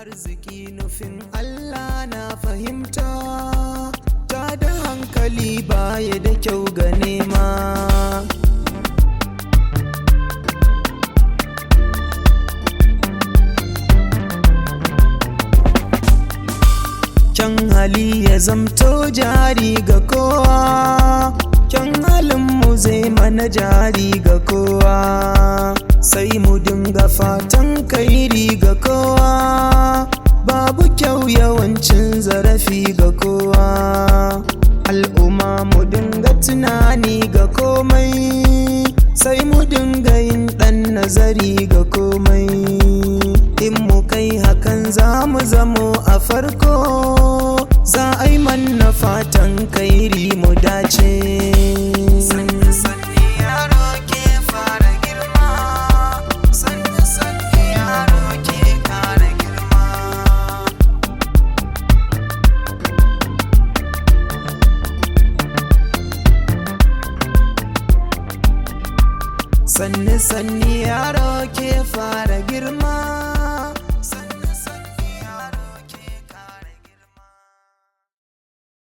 arziki nufin Allah na fahimta, ta da hankali baya da kyau ga nema. Kyan hali ya zamto jari ga kowa, kyan halinmu zai mana jari ga kowa, sai mu dinga fatan kairi ga kowa, babu kyau yawancin zarafi ga kowa. Al'umma mu dinga tunani ga komai, sai mu dinga yin ɗan nazari ga komai. In mu kai hakan za mu zamo a farko, za a yi manna fatan kairi mu dace. Sanni yaro ke fara girma, sanni yaro ke kara girma. Sanni yaro ke fara girma.